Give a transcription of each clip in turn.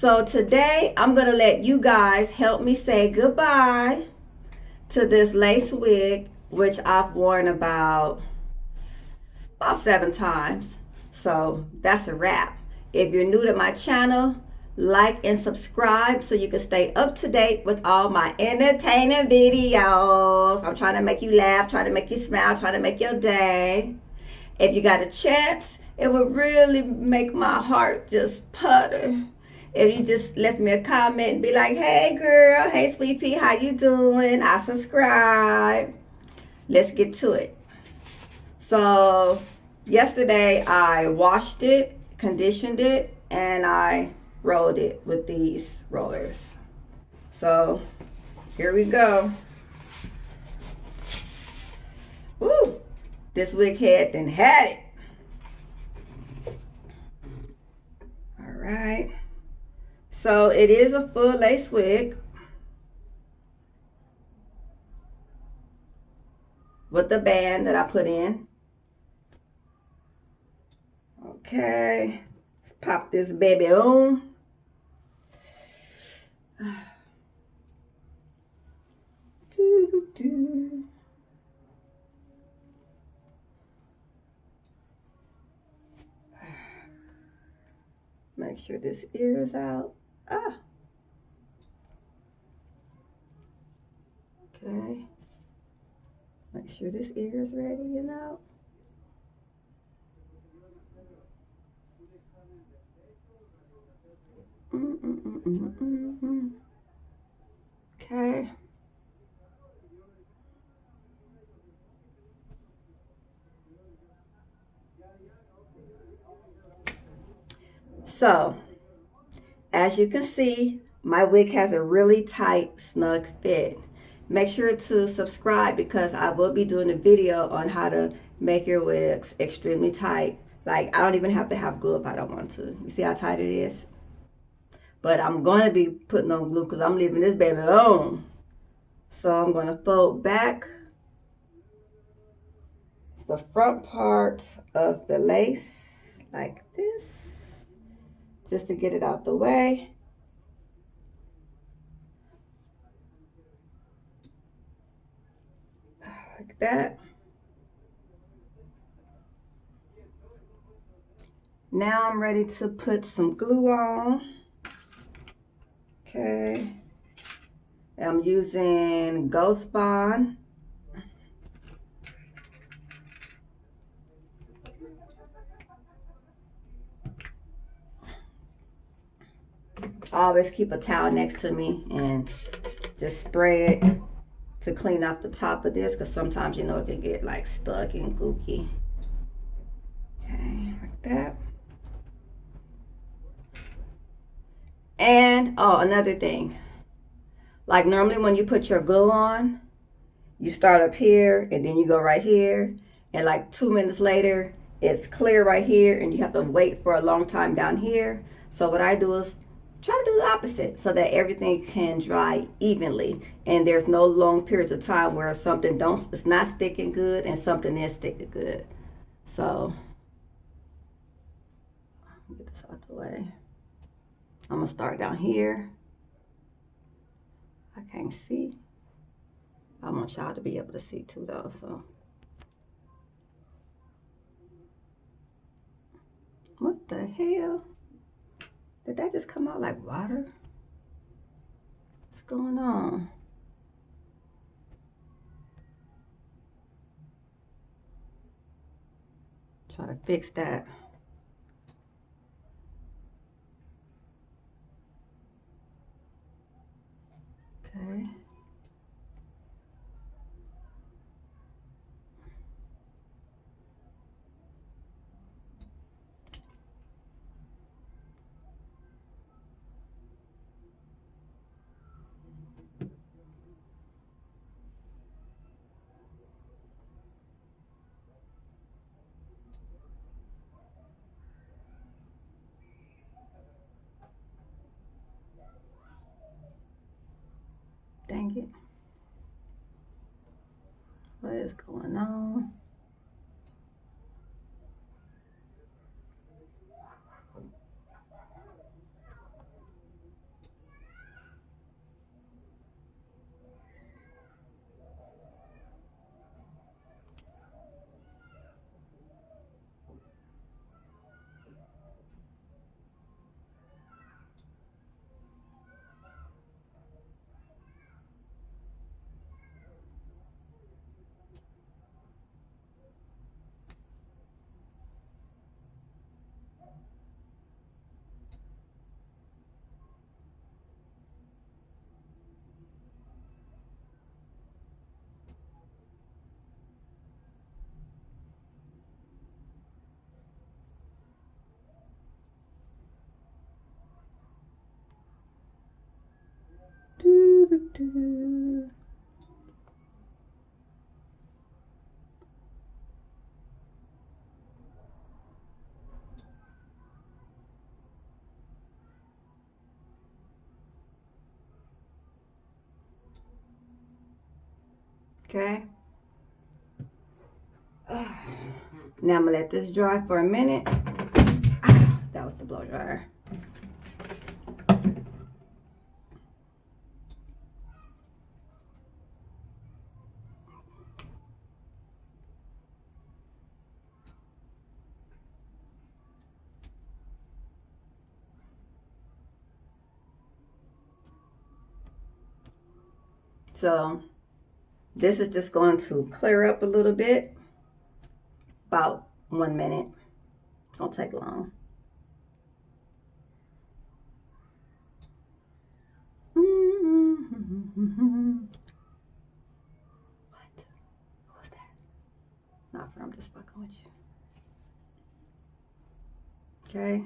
So today I'm going to let you guys help me say goodbye to this lace wig, which I've worn about 7 times. So that's a wrap. If you're new to my channel, like and subscribe so you can stay up to date with all my entertaining videos. I'm trying to make you laugh, trying to make you smile, trying to make your day. If you got a chance, it would really make my heart just putter if you just left me a comment and be like, hey girl, hey sweet pea, how you doing? I subscribe. Let's get to it. So yesterday I washed it, conditioned it, and I rolled it with these rollers. So here we go. Woo! This wig head then had it. All right. So it is a full lace wig with the band that I put in. Okay. Let's pop this baby on. Make sure this ear is out. Okay. Make sure this ear is ready and out. Okay. So, as you can see, my wig has a really tight, snug fit. Make sure to subscribe because I will be doing a video on how to make your wigs extremely tight. Like, I don't even have to have glue if I don't want to. You see how tight it is? But I'm going to be putting on glue because I'm leaving this baby alone. So I'm going to fold back the front part of the lace like this, just to get it out the way. Like that. Now I'm ready to put some glue on. Okay. I'm using Ghost Bond. I always keep a towel next to me and just spray it to clean off the top of this because sometimes, you know, it can get like stuck and gooky. Okay, like that. And, oh, another thing. Like normally when you put your glue on, you start up here and then you go right here. And like 2 minutes later, it's clear right here and you have to wait for a long time down here. So what I do is try to do the opposite so that everything can dry evenly. And there's no long periods of time where something it's not sticking good and something is sticking good. So, get this out the way. I'm gonna start down here. I can't see. I want y'all to be able to see too though, so. What the hell? Did that just come out like water? What's going on? Try to fix that. Okay. Dang it. What is going on? do. Okay. Now I'm gonna let this dry for a minute. That was the blow dryer. So this is just going to clear up a little bit. About 1 minute. Don't take long. What? What was that? Not for I'm just fucking with you. Okay.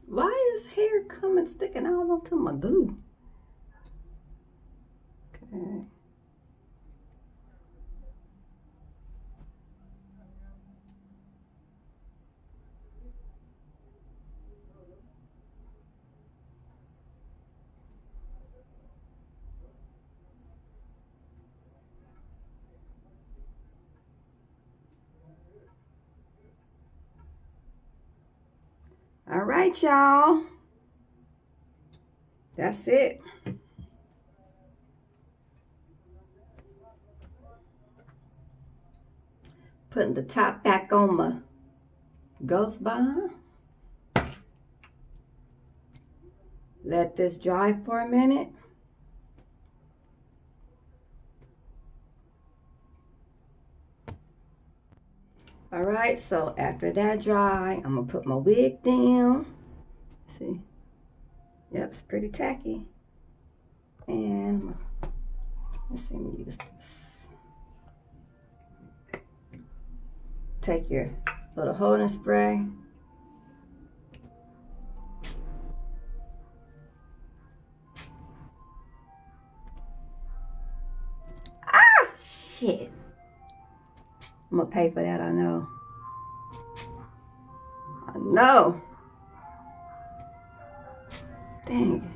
Why is hair coming sticking out onto my glue? Okay. All right, y'all. That's it. Putting the top back on my Ghost Bond. Let this dry for a minute. All right, so after that dry, I'm gonna put my wig down. See? Yep, it's pretty tacky. And let's see, let me use this. Take your little holding spray. Ah, shit. I'm gonna pay for that, I know. I know. Dang.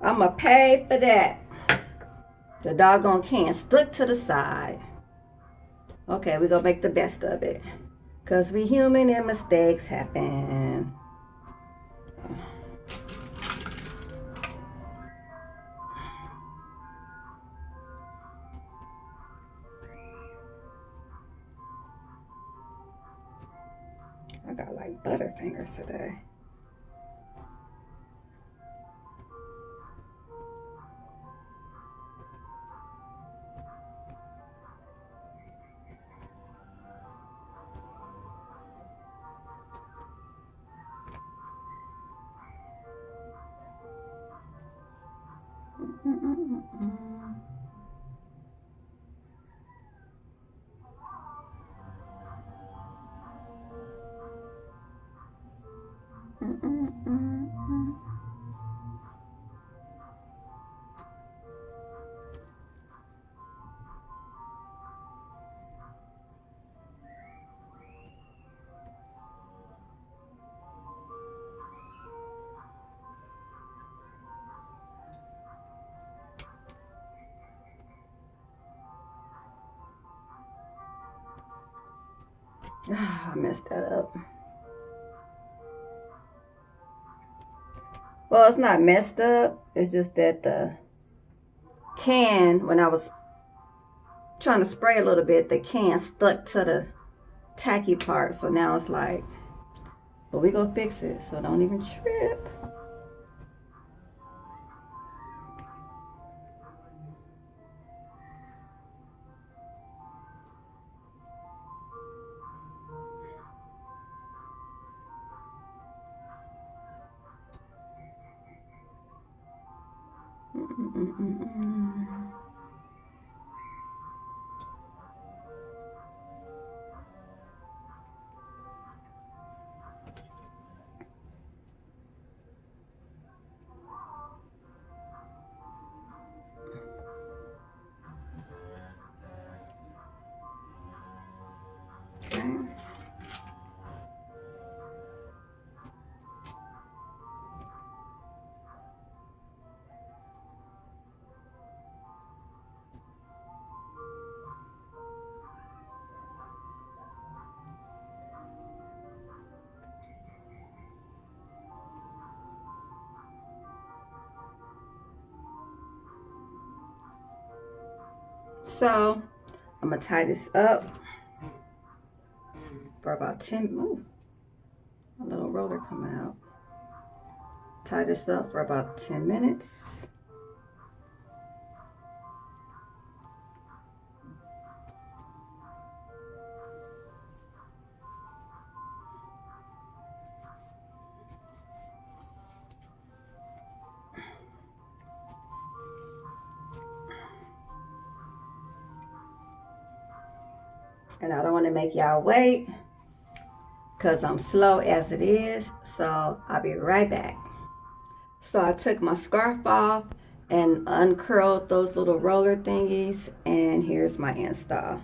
I'm gonna pay for that. The doggone can stuck to the side. Okay, we're gonna make the best of it. Cause we human and mistakes happen. I got like butterfingers today. I messed that up. Well, it's not messed up. It's just that the can, when I was trying to spray a little bit, the can stuck to the tacky part. So now it's like, but we gonna fix it. So don't even trip. Okay. So I'm gonna tie this up for about 10. Ooh, a little roller coming out. Tie this up for about 10 minutes. And I don't want to make y'all wait because I'm slow as it is. So I'll be right back. So I took my scarf off and uncurled those little roller thingies, and here's my install.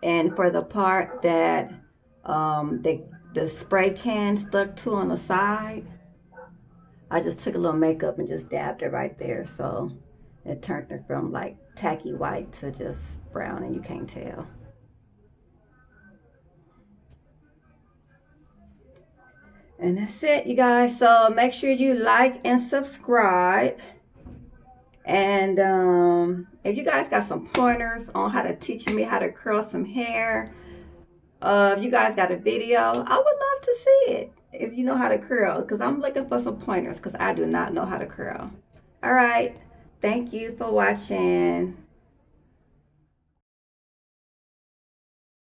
And for the part that the spray can stuck to on the side, I just took a little makeup and just dabbed it right there. So it turned it from like tacky white to just brown, and you can't tell. And that's it, you guys. So make sure you like and subscribe. And if you guys got some pointers on how to teach me how to curl some hair, if you guys got a video, I would love to see it. If you know how to curl, because I'm looking for some pointers because I do not know how to curl. All right. Thank you for watching.